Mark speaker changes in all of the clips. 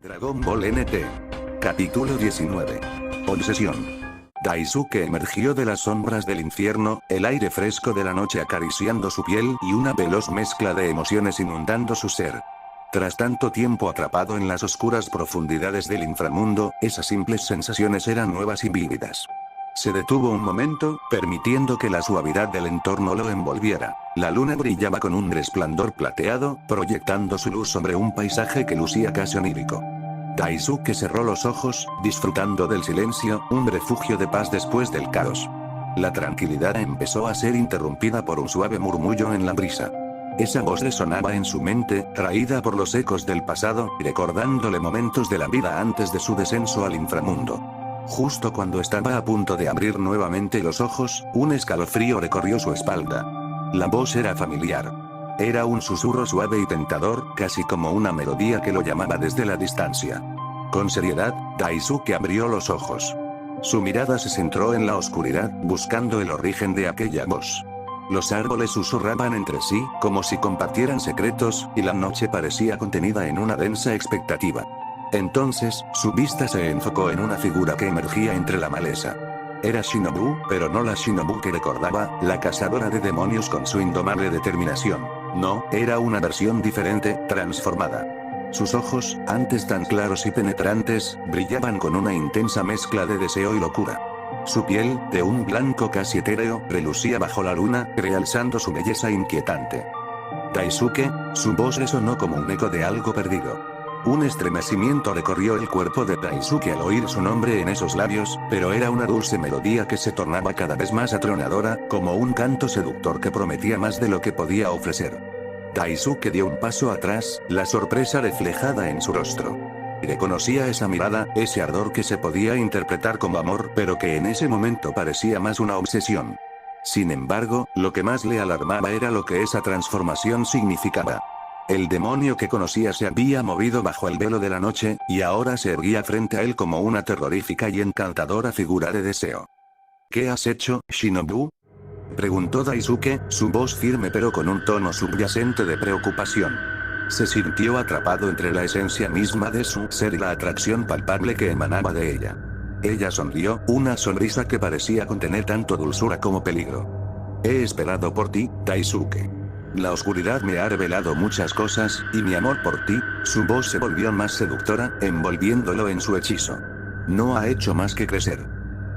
Speaker 1: Dragon Ball NT. Capítulo 19. Obsesión. Daisuke emergió de las sombras del infierno, el aire fresco de la noche acariciando su piel y una veloz mezcla de emociones inundando su ser. Tras tanto tiempo atrapado en las oscuras profundidades del inframundo, esas simples sensaciones eran nuevas y vívidas. Se detuvo un momento, permitiendo que la suavidad del entorno lo envolviera. La luna brillaba con un resplandor plateado, proyectando su luz sobre un paisaje que lucía casi onírico. Daisuke cerró los ojos, disfrutando del silencio, un refugio de paz después del caos. La tranquilidad empezó a ser interrumpida por un suave murmullo en la brisa. Esa voz resonaba en su mente, traída por los ecos del pasado, recordándole momentos de la vida antes de su descenso al inframundo. Justo cuando estaba a punto de abrir nuevamente los ojos, un escalofrío recorrió su espalda. La voz era familiar. Era un susurro suave y tentador, casi como una melodía que lo llamaba desde la distancia. Con seriedad, Daisuke abrió los ojos. Su mirada se centró en la oscuridad, buscando el origen de aquella voz. Los árboles susurraban entre sí, como si compartieran secretos, y la noche parecía contenida en una densa expectativa. Entonces, su vista se enfocó en una figura que emergía entre la maleza. Era Shinobu, pero no la Shinobu que recordaba, la cazadora de demonios con su indomable determinación. No, era una versión diferente, transformada. Sus ojos, antes tan claros y penetrantes, brillaban con una intensa mezcla de deseo y locura. Su piel, de un blanco casi etéreo, relucía bajo la luna, realzando su belleza inquietante. Daisuke, su voz resonó como un eco de algo perdido. Un estremecimiento recorrió el cuerpo de Daisuke al oír su nombre en esos labios, pero era una dulce melodía que se tornaba cada vez más atronadora, como un canto seductor que prometía más de lo que podía ofrecer. Daisuke dio un paso atrás, la sorpresa reflejada en su rostro. Reconocía esa mirada, ese ardor que se podía interpretar como amor, pero que en ese momento parecía más una obsesión. Sin embargo, lo que más le alarmaba era lo que esa transformación significaba. El demonio que conocía se había movido bajo el velo de la noche, y ahora se erguía frente a él como una terrorífica y encantadora figura de deseo. ¿Qué has hecho, Shinobu?, preguntó Daisuke, su voz firme pero con un tono subyacente de preocupación. Se sintió atrapado entre la esencia misma de su ser y la atracción palpable que emanaba de ella. Ella sonrió, una sonrisa que parecía contener tanto dulzura como peligro. He esperado por ti, Daisuke. La oscuridad me ha revelado muchas cosas, y mi amor por ti, su voz se volvió más seductora, envolviéndolo en su hechizo. No ha hecho más que crecer.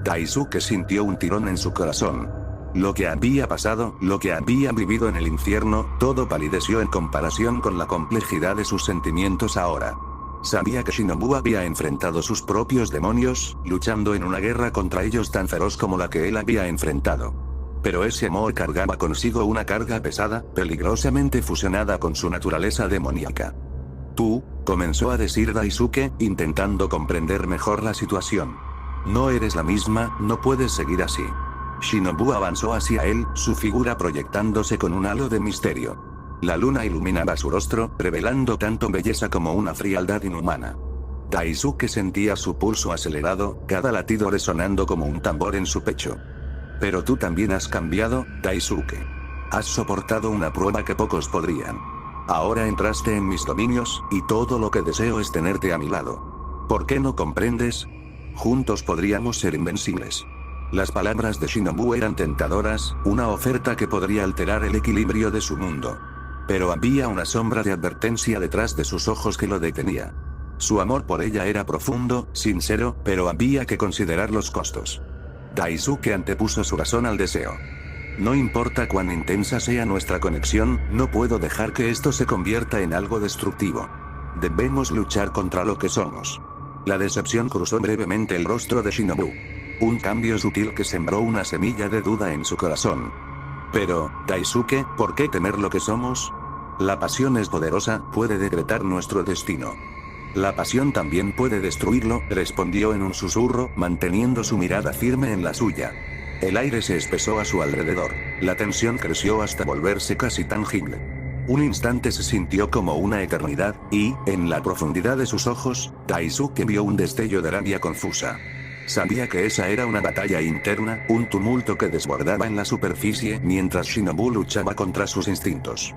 Speaker 1: Daisuke sintió un tirón en su corazón. Lo que había pasado, lo que había vivido en el infierno, todo palideció en comparación con la complejidad de sus sentimientos ahora. Sabía que Shinobu había enfrentado sus propios demonios, luchando en una guerra contra ellos tan feroz como la que él había enfrentado. Pero ese amor cargaba consigo una carga pesada, peligrosamente fusionada con su naturaleza demoníaca. Tú, comenzó a decir Daisuke, intentando comprender mejor la situación. No eres la misma, no puedes seguir así. Shinobu avanzó hacia él, su figura proyectándose con un halo de misterio. La luna iluminaba su rostro, revelando tanto belleza como una frialdad inhumana. Daisuke sentía su pulso acelerado, cada latido resonando como un tambor en su pecho. Pero tú también has cambiado, Daisuke. Has soportado una prueba que pocos podrían. Ahora entraste en mis dominios, y todo lo que deseo es tenerte a mi lado. ¿Por qué no comprendes? Juntos podríamos ser invencibles. Las palabras de Shinobu eran tentadoras, una oferta que podría alterar el equilibrio de su mundo. Pero había una sombra de advertencia detrás de sus ojos que lo detenía. Su amor por ella era profundo, sincero, pero había que considerar los costos. Daisuke antepuso su razón al deseo. No importa cuán intensa sea nuestra conexión, no puedo dejar que esto se convierta en algo destructivo. Debemos luchar contra lo que somos. La decepción cruzó brevemente el rostro de Shinobu. Un cambio sutil que sembró una semilla de duda en su corazón. Pero, Daisuke, ¿por qué temer lo que somos? La pasión es poderosa, puede decretar nuestro destino. La pasión también puede destruirlo, respondió en un susurro, manteniendo su mirada firme en la suya. El aire se espesó a su alrededor. La tensión creció hasta volverse casi tangible. Un instante se sintió como una eternidad, y, en la profundidad de sus ojos, Daisuke vio un destello de rabia confusa. Sabía que esa era una batalla interna, un tumulto que desbordaba en la superficie mientras Shinobu luchaba contra sus instintos.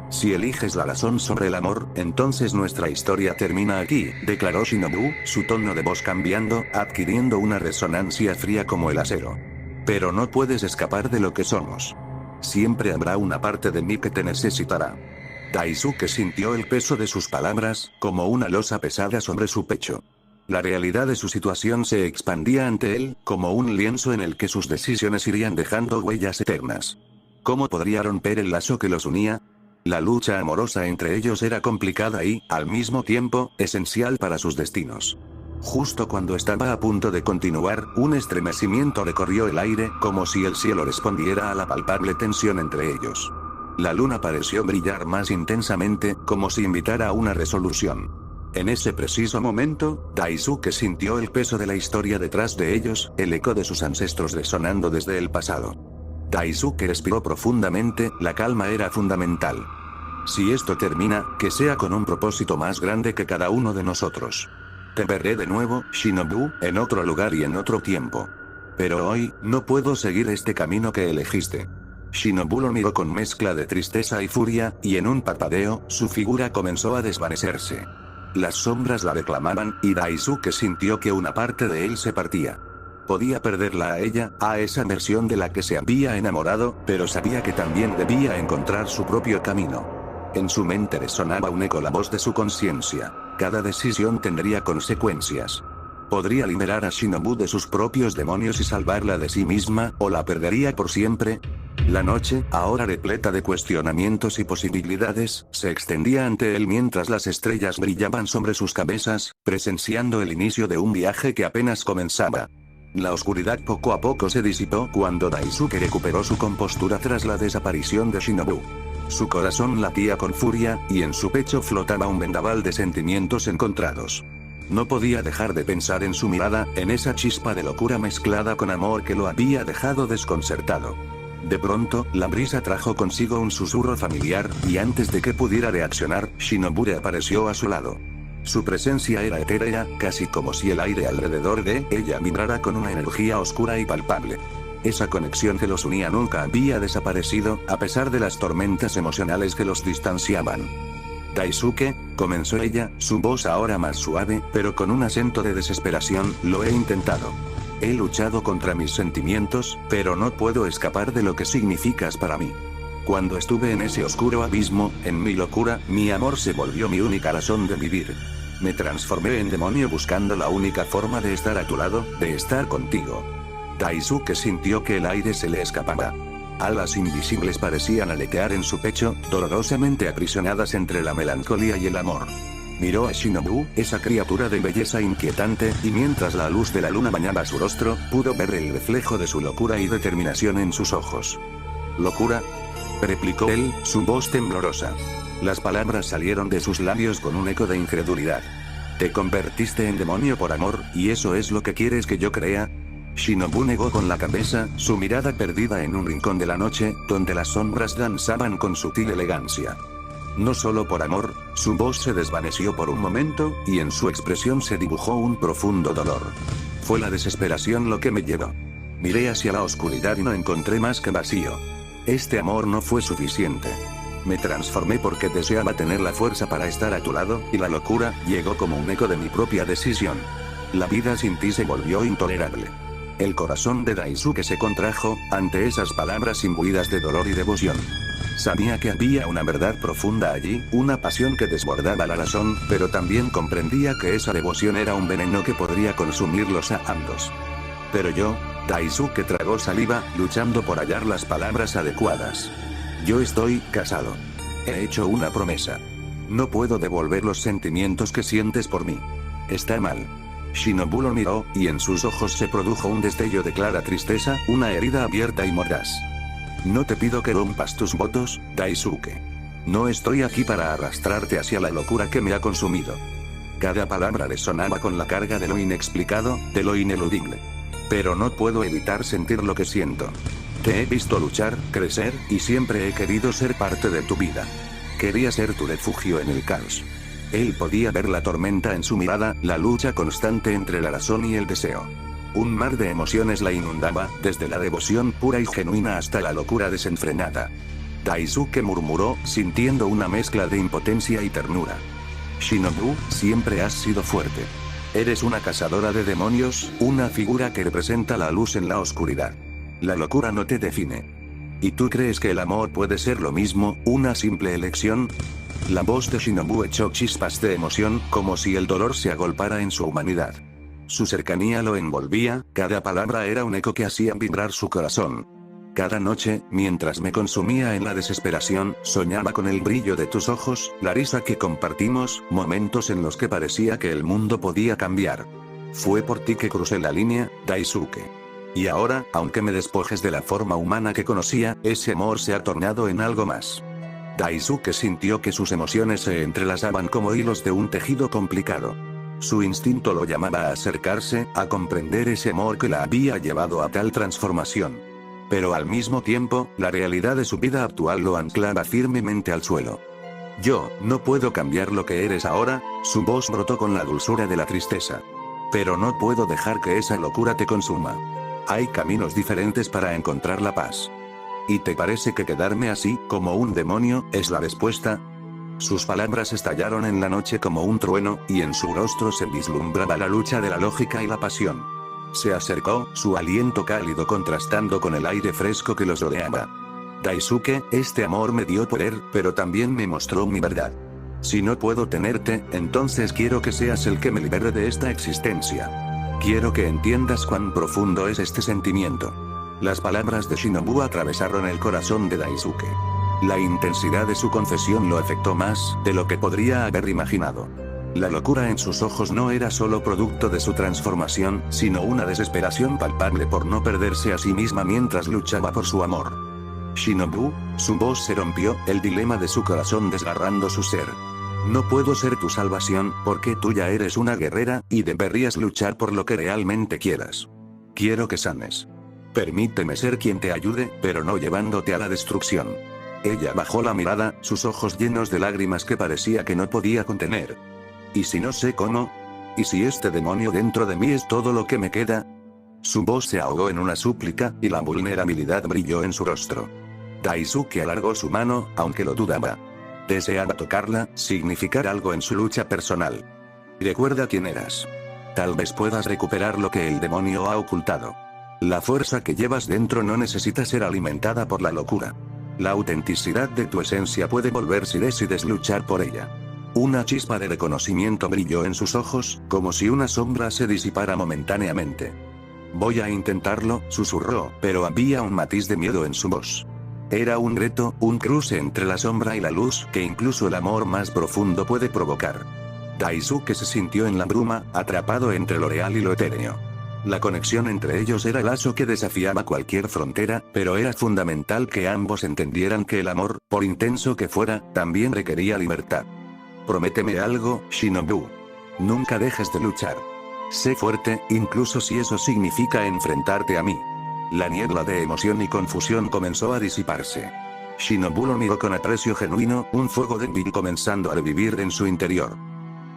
Speaker 1: Si eliges la razón sobre el amor, entonces nuestra historia termina aquí, declaró Shinobu, su tono de voz cambiando, adquiriendo una resonancia fría como el acero. Pero no puedes escapar de lo que somos. Siempre habrá una parte de mí que te necesitará. Daisuke sintió el peso de sus palabras, como una losa pesada sobre su pecho. La realidad de su situación se expandía ante él, como un lienzo en el que sus decisiones irían dejando huellas eternas. ¿Cómo podría romper el lazo que los unía? La lucha amorosa entre ellos era complicada y, al mismo tiempo, esencial para sus destinos. Justo cuando estaba a punto de continuar, un estremecimiento recorrió el aire, como si el cielo respondiera a la palpable tensión entre ellos. La luna pareció brillar más intensamente, como si invitara a una resolución. En ese preciso momento, Daisuke sintió el peso de la historia detrás de ellos, el eco de sus ancestros resonando desde el pasado. Daisuke respiró profundamente, la calma era fundamental. Si esto termina, que sea con un propósito más grande que cada uno de nosotros. Te veré de nuevo, Shinobu, en otro lugar y en otro tiempo. Pero hoy, no puedo seguir este camino que elegiste. Shinobu lo miró con mezcla de tristeza y furia, y en un parpadeo, su figura comenzó a desvanecerse. Las sombras la reclamaban, y Daisuke sintió que una parte de él se partía. Podía perderla a ella, a esa versión de la que se había enamorado, pero sabía que también debía encontrar su propio camino. En su mente resonaba un eco la voz de su conciencia. Cada decisión tendría consecuencias. Podría liberar a Shinobu de sus propios demonios y salvarla de sí misma, o la perdería por siempre. La noche, ahora repleta de cuestionamientos y posibilidades, se extendía ante él mientras las estrellas brillaban sobre sus cabezas, presenciando el inicio de un viaje que apenas comenzaba. La oscuridad poco a poco se disipó cuando Daisuke recuperó su compostura tras la desaparición de Shinobu. Su corazón latía con furia, y en su pecho flotaba un vendaval de sentimientos encontrados. No podía dejar de pensar en su mirada, en esa chispa de locura mezclada con amor que lo había dejado desconcertado. De pronto, la brisa trajo consigo un susurro familiar, y antes de que pudiera reaccionar, Shinobu apareció a su lado. Su presencia era etérea, casi como si el aire alrededor de ella vibrara con una energía oscura y palpable. Esa conexión que los unía nunca había desaparecido, a pesar de las tormentas emocionales que los distanciaban. Daisuke, comenzó ella, su voz ahora más suave, pero con un acento de desesperación, lo he intentado. He luchado contra mis sentimientos, pero no puedo escapar de lo que significas para mí. Cuando estuve en ese oscuro abismo, en mi locura, mi amor se volvió mi única razón de vivir. Me transformé en demonio buscando la única forma de estar a tu lado, de estar contigo. Daisuke sintió que el aire se le escapaba. Alas invisibles parecían aletear en su pecho, dolorosamente aprisionadas entre la melancolía y el amor. Miró a Shinobu, esa criatura de belleza inquietante, y mientras la luz de la luna bañaba su rostro, pudo ver el reflejo de su locura y determinación en sus ojos. ¿Locura?, replicó él, su voz temblorosa. Las palabras salieron de sus labios con un eco de incredulidad. Te convertiste en demonio por amor, ¿y eso es lo que quieres que yo crea? Shinobu negó con la cabeza, su mirada perdida en un rincón de la noche, donde las sombras danzaban con sutil elegancia. No solo por amor, su voz se desvaneció por un momento, y en su expresión se dibujó un profundo dolor. Fue la desesperación lo que me llevó. Miré hacia la oscuridad y no encontré más que vacío. Este amor no fue suficiente. Me transformé porque deseaba tener la fuerza para estar a tu lado, y la locura llegó como un eco de mi propia decisión. La vida sin ti se volvió intolerable. El corazón de Daisuke se contrajo, ante esas palabras imbuidas de dolor y devoción. Sabía que había una verdad profunda allí, una pasión que desbordaba la razón, pero también comprendía que esa devoción era un veneno que podría consumirlos a ambos. Pero yo, Daisuke tragó saliva, luchando por hallar las palabras adecuadas. Yo estoy casado. He hecho una promesa. No puedo devolver los sentimientos que sientes por mí. Está mal. Shinobu lo miró, y en sus ojos se produjo un destello de clara tristeza, una herida abierta y mordaz. No te pido que rompas tus votos, Daisuke. No estoy aquí para arrastrarte hacia la locura que me ha consumido. Cada palabra resonaba con la carga de lo inexplicado, de lo ineludible. Pero no puedo evitar sentir lo que siento. Te he visto luchar, crecer, y siempre he querido ser parte de tu vida. Quería ser tu refugio en el caos. Él podía ver la tormenta en su mirada, la lucha constante entre la razón y el deseo. Un mar de emociones la inundaba, desde la devoción pura y genuina hasta la locura desenfrenada. Daisuke murmuró, sintiendo una mezcla de impotencia y ternura. Shinobu, siempre has sido fuerte. Eres una cazadora de demonios, una figura que representa la luz en la oscuridad. La locura no te define. ¿Y tú crees que el amor puede ser lo mismo, una simple elección? La voz de Shinobu echó chispas de emoción, como si el dolor se agolpara en su humanidad. Su cercanía lo envolvía, cada palabra era un eco que hacía vibrar su corazón. Cada noche, mientras me consumía en la desesperación, soñaba con el brillo de tus ojos, la risa que compartimos, momentos en los que parecía que el mundo podía cambiar. Fue por ti que crucé la línea, Daisuke. Y ahora, aunque me despojes de la forma humana que conocía, ese amor se ha tornado en algo más. Daisuke sintió que sus emociones se entrelazaban como hilos de un tejido complicado. Su instinto lo llamaba a acercarse, a comprender ese amor que la había llevado a tal transformación. Pero al mismo tiempo, la realidad de su vida actual lo anclaba firmemente al suelo. Yo, no puedo cambiar lo que eres ahora, su voz brotó con la dulzura de la tristeza. Pero no puedo dejar que esa locura te consuma. Hay caminos diferentes para encontrar la paz. ¿Y te parece que quedarme así, como un demonio, es la respuesta? Sus palabras estallaron en la noche como un trueno, y en su rostro se vislumbraba la lucha de la lógica y la pasión. Se acercó, su aliento cálido contrastando con el aire fresco que los rodeaba. Daisuke, este amor me dio poder, pero también me mostró mi verdad. Si no puedo tenerte, entonces quiero que seas el que me libere de esta existencia. Quiero que entiendas cuán profundo es este sentimiento. Las palabras de Shinobu atravesaron el corazón de Daisuke. La intensidad de su confesión lo afectó más de lo que podría haber imaginado. La locura en sus ojos no era solo producto de su transformación, sino una desesperación palpable por no perderse a sí misma mientras luchaba por su amor. Shinobu, su voz se rompió, el dilema de su corazón desgarrando su ser. No puedo ser tu salvación, porque tú ya eres una guerrera, y deberías luchar por lo que realmente quieras. Quiero que sanes. Permíteme ser quien te ayude, pero no llevándote a la destrucción. Ella bajó la mirada, sus ojos llenos de lágrimas que parecía que no podía contener. ¿Y si no sé cómo? ¿Y si este demonio dentro de mí es todo lo que me queda? Su voz se ahogó en una súplica, y la vulnerabilidad brilló en su rostro. Daisuke alargó su mano, aunque lo dudaba. Deseaba tocarla, significar algo en su lucha personal. Recuerda quién eras. Tal vez puedas recuperar lo que el demonio ha ocultado. La fuerza que llevas dentro no necesita ser alimentada por la locura. La autenticidad de tu esencia puede volver si decides luchar por ella. Una chispa de reconocimiento brilló en sus ojos, como si una sombra se disipara momentáneamente. Voy a intentarlo, susurró, pero había un matiz de miedo en su voz. Era un reto, un cruce entre la sombra y la luz, que incluso el amor más profundo puede provocar. Daisuke se sintió en la bruma, atrapado entre lo real y lo etéreo. La conexión entre ellos era el lazo que desafiaba cualquier frontera, pero era fundamental que ambos entendieran que el amor, por intenso que fuera, también requería libertad. Prométeme algo, Shinobu. Nunca dejes de luchar. Sé fuerte, incluso si eso significa enfrentarte a mí. La niebla de emoción y confusión comenzó a disiparse. Shinobu lo miró con aprecio genuino, un fuego débil comenzando a revivir en su interior.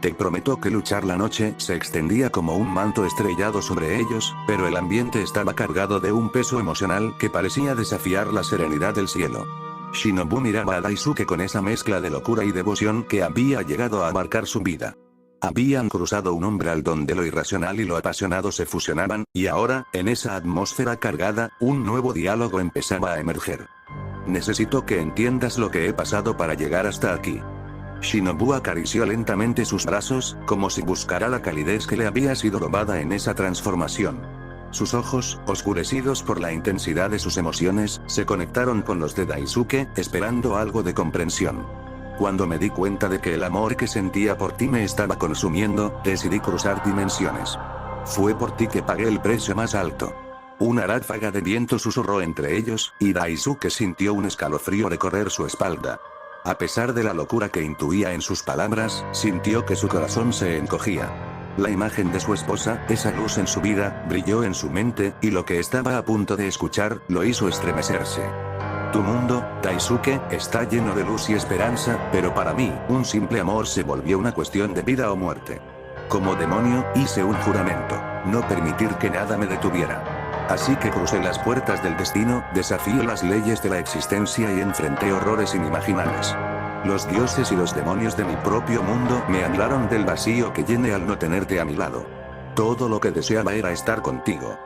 Speaker 1: Te prometo que luchar la noche se extendía como un manto estrellado sobre ellos, pero el ambiente estaba cargado de un peso emocional que parecía desafiar la serenidad del cielo. Shinobu miraba a Daisuke con esa mezcla de locura y devoción que había llegado a abarcar su vida. Habían cruzado un umbral donde lo irracional y lo apasionado se fusionaban, y ahora, en esa atmósfera cargada, un nuevo diálogo empezaba a emerger. Necesito que entiendas lo que he pasado para llegar hasta aquí. Shinobu acarició lentamente sus brazos, como si buscara la calidez que le había sido robada en esa transformación. Sus ojos, oscurecidos por la intensidad de sus emociones, se conectaron con los de Daisuke, esperando algo de comprensión. Cuando me di cuenta de que el amor que sentía por ti me estaba consumiendo, decidí cruzar dimensiones. Fue por ti que pagué el precio más alto. Una ráfaga de viento susurró entre ellos, y Daisuke sintió un escalofrío recorrer su espalda. A pesar de la locura que intuía en sus palabras, sintió que su corazón se encogía. La imagen de su esposa, esa luz en su vida, brilló en su mente, y lo que estaba a punto de escuchar, lo hizo estremecerse. Tu mundo, Daisuke, está lleno de luz y esperanza, pero para mí, un simple amor se volvió una cuestión de vida o muerte. Como demonio, hice un juramento: no permitir que nada me detuviera. Así que crucé las puertas del destino, desafié las leyes de la existencia y enfrenté horrores inimaginables. Los dioses y los demonios de mi propio mundo me hablaron del vacío que llené al no tenerte a mi lado. Todo lo que deseaba era estar contigo.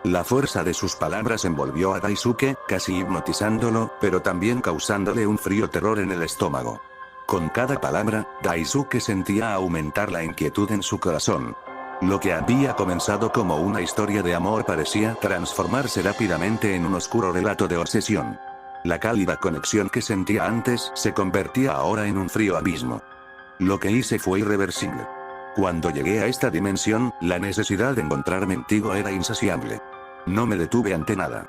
Speaker 1: La fuerza de sus palabras envolvió a Daisuke, casi hipnotizándolo, pero también causándole un frío terror en el estómago. Con cada palabra, Daisuke sentía aumentar la inquietud en su corazón. Lo que había comenzado como una historia de amor parecía transformarse rápidamente en un oscuro relato de obsesión. La cálida conexión que sentía antes se convertía ahora en un frío abismo. Lo que hice fue irreversible. Cuando llegué a esta dimensión, la necesidad de encontrarme contigo era insaciable. No me detuve ante nada.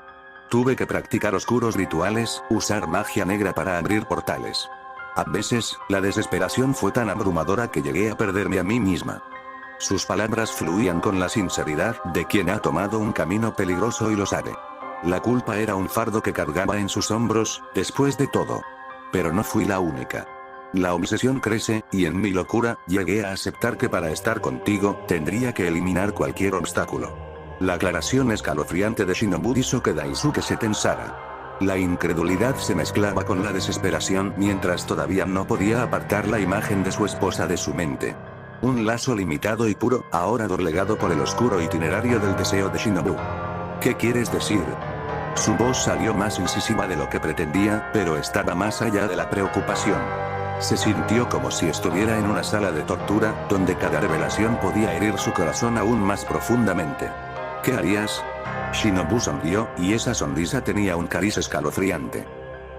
Speaker 1: Tuve que practicar oscuros rituales, usar magia negra para abrir portales. A veces, la desesperación fue tan abrumadora que llegué a perderme a mí misma. Sus palabras fluían con la sinceridad de quien ha tomado un camino peligroso y lo sabe. La culpa era un fardo que cargaba en sus hombros, después de todo. Pero no fui la única. La obsesión crece, y en mi locura, llegué a aceptar que para estar contigo, tendría que eliminar cualquier obstáculo. La aclaración escalofriante de Shinobu hizo que Daisuke se tensara. La incredulidad se mezclaba con la desesperación mientras todavía no podía apartar la imagen de su esposa de su mente. Un lazo limitado y puro, ahora doblegado por el oscuro itinerario del deseo de Shinobu. ¿Qué quieres decir? Su voz salió más incisiva de lo que pretendía, pero estaba más allá de la preocupación. Se sintió como si estuviera en una sala de tortura, donde cada revelación podía herir su corazón aún más profundamente. ¿Qué harías? Shinobu sonrió, y esa sonrisa tenía un cariz escalofriante.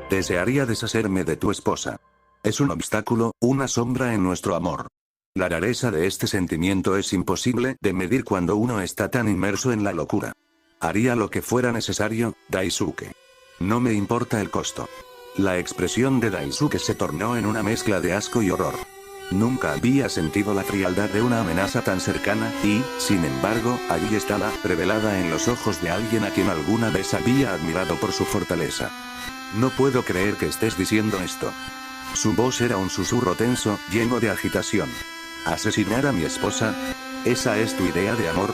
Speaker 1: Desearía deshacerme de tu esposa. Es un obstáculo, una sombra en nuestro amor. La rareza de este sentimiento es imposible de medir cuando uno está tan inmerso en la locura. Haría lo que fuera necesario, Daisuke. No me importa el costo. La expresión de Daisuke se tornó en una mezcla de asco y horror. Nunca había sentido la frialdad de una amenaza tan cercana, y, sin embargo, allí estaba, revelada en los ojos de alguien a quien alguna vez había admirado por su fortaleza. No puedo creer que estés diciendo esto. Su voz era un susurro tenso, lleno de agitación. ¿Asesinar a mi esposa? ¿Esa es tu idea de amor?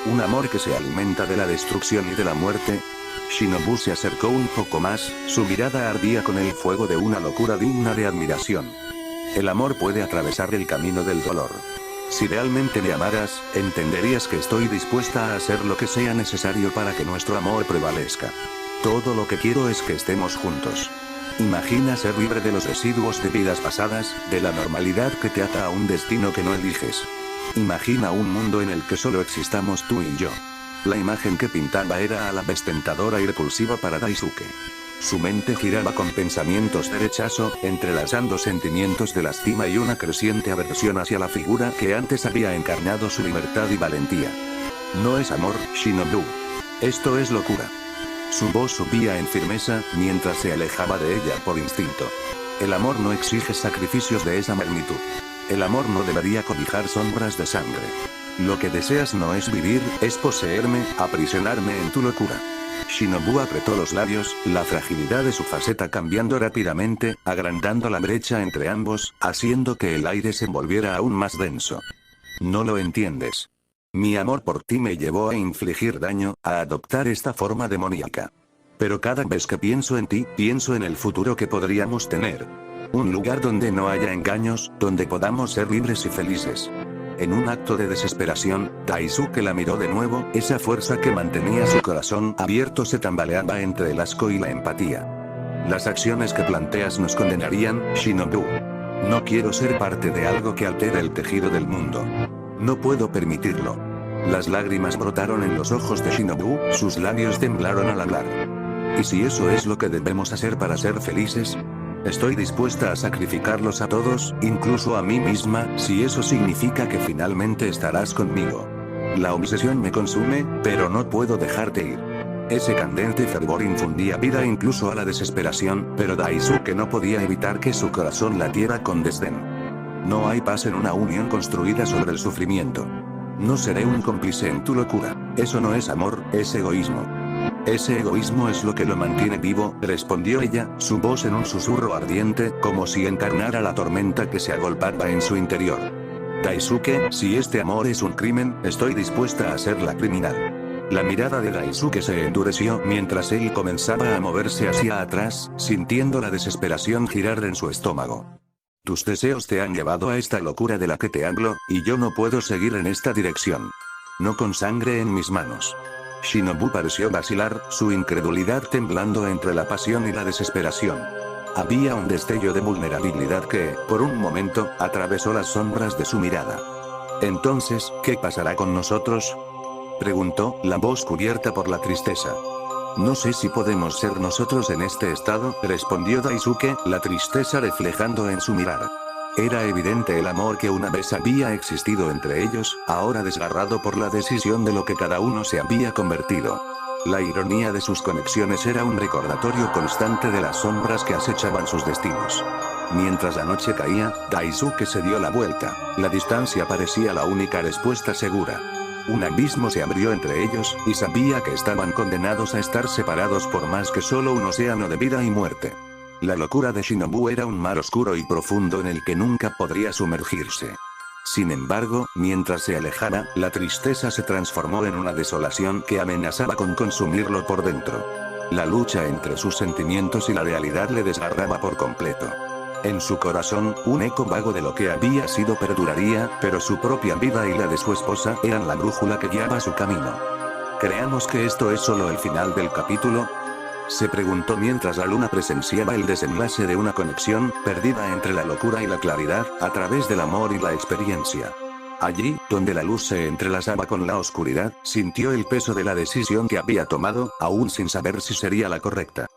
Speaker 1: ¿Un amor que se alimenta de la destrucción y de la muerte? Shinobu se acercó un poco más, su mirada ardía con el fuego de una locura digna de admiración. El amor puede atravesar el camino del dolor. Si realmente me amaras, entenderías que estoy dispuesta a hacer lo que sea necesario para que nuestro amor prevalezca. Todo lo que quiero es que estemos juntos. Imagina ser libre de los residuos de vidas pasadas, de la normalidad que te ata a un destino que no eliges. Imagina un mundo en el que solo existamos tú y yo. La imagen que pintaba era a la vez tentadora y repulsiva para Daisuke. Su mente giraba con pensamientos de rechazo, entrelazando sentimientos de lástima y una creciente aversión hacia la figura que antes había encarnado su libertad y valentía. No es amor, Shinobu. Esto es locura. Su voz subía en firmeza, mientras se alejaba de ella por instinto. El amor no exige sacrificios de esa magnitud. El amor no debería cobijar sombras de sangre. Lo que deseas no es vivir, es poseerme, aprisionarme en tu locura. Shinobu apretó los labios, la fragilidad de su faceta cambiando rápidamente, agrandando la brecha entre ambos, haciendo que el aire se volviera aún más denso. No lo entiendes. Mi amor por ti me llevó a infligir daño, a adoptar esta forma demoníaca. Pero cada vez que pienso en ti, pienso en el futuro que podríamos tener. Un lugar donde no haya engaños, donde podamos ser libres y felices. En un acto de desesperación, Daisuke la miró de nuevo, esa fuerza que mantenía su corazón abierto se tambaleaba entre el asco y la empatía. Las acciones que planteas nos condenarían, Shinobu. No quiero ser parte de algo que altere el tejido del mundo. No puedo permitirlo. Las lágrimas brotaron en los ojos de Shinobu, sus labios temblaron al hablar. ¿Y si eso es lo que debemos hacer para ser felices? Estoy dispuesta a sacrificarlos a todos, incluso a mí misma, si eso significa que finalmente estarás conmigo. La obsesión me consume, pero no puedo dejarte ir. Ese candente fervor infundía vida incluso a la desesperación, pero Daisuke no podía evitar que su corazón latiera con desdén. No hay paz en una unión construida sobre el sufrimiento. No seré un cómplice en tu locura. Eso no es amor, es egoísmo. Ese egoísmo es lo que lo mantiene vivo, respondió ella, su voz en un susurro ardiente, como si encarnara la tormenta que se agolpaba en su interior. Daisuke, si este amor es un crimen, estoy dispuesta a ser la criminal. La mirada de Daisuke se endureció mientras él comenzaba a moverse hacia atrás, sintiendo la desesperación girar en su estómago. Tus deseos te han llevado a esta locura de la que te hablo, y yo no puedo seguir en esta dirección. No con sangre en mis manos. Shinobu pareció vacilar, su incredulidad temblando entre la pasión y la desesperación. Había un destello de vulnerabilidad que, por un momento, atravesó las sombras de su mirada. Entonces, ¿qué pasará con nosotros?, preguntó, la voz cubierta por la tristeza. No sé si podemos ser nosotros en este estado, respondió Daisuke, la tristeza reflejando en su mirada. Era evidente el amor que una vez había existido entre ellos, ahora desgarrado por la decisión de lo que cada uno se había convertido. La ironía de sus conexiones era un recordatorio constante de las sombras que acechaban sus destinos. Mientras la noche caía, Daisuke se dio la vuelta. La distancia parecía la única respuesta segura. Un abismo se abrió entre ellos, y sabía que estaban condenados a estar separados por más que solo un océano de vida y muerte. La locura de Shinobu era un mar oscuro y profundo en el que nunca podría sumergirse. Sin embargo, mientras se alejara, la tristeza se transformó en una desolación que amenazaba con consumirlo por dentro. La lucha entre sus sentimientos y la realidad le desgarraba por completo. En su corazón, un eco vago de lo que había sido perduraría, pero su propia vida y la de su esposa eran la brújula que guiaba su camino. ¿Creamos que esto es solo el final del capítulo?, se preguntó mientras la luna presenciaba el desenlace de una conexión, perdida entre la locura y la claridad, a través del amor y la experiencia. Allí, donde la luz se entrelazaba con la oscuridad, sintió el peso de la decisión que había tomado, aún sin saber si sería la correcta.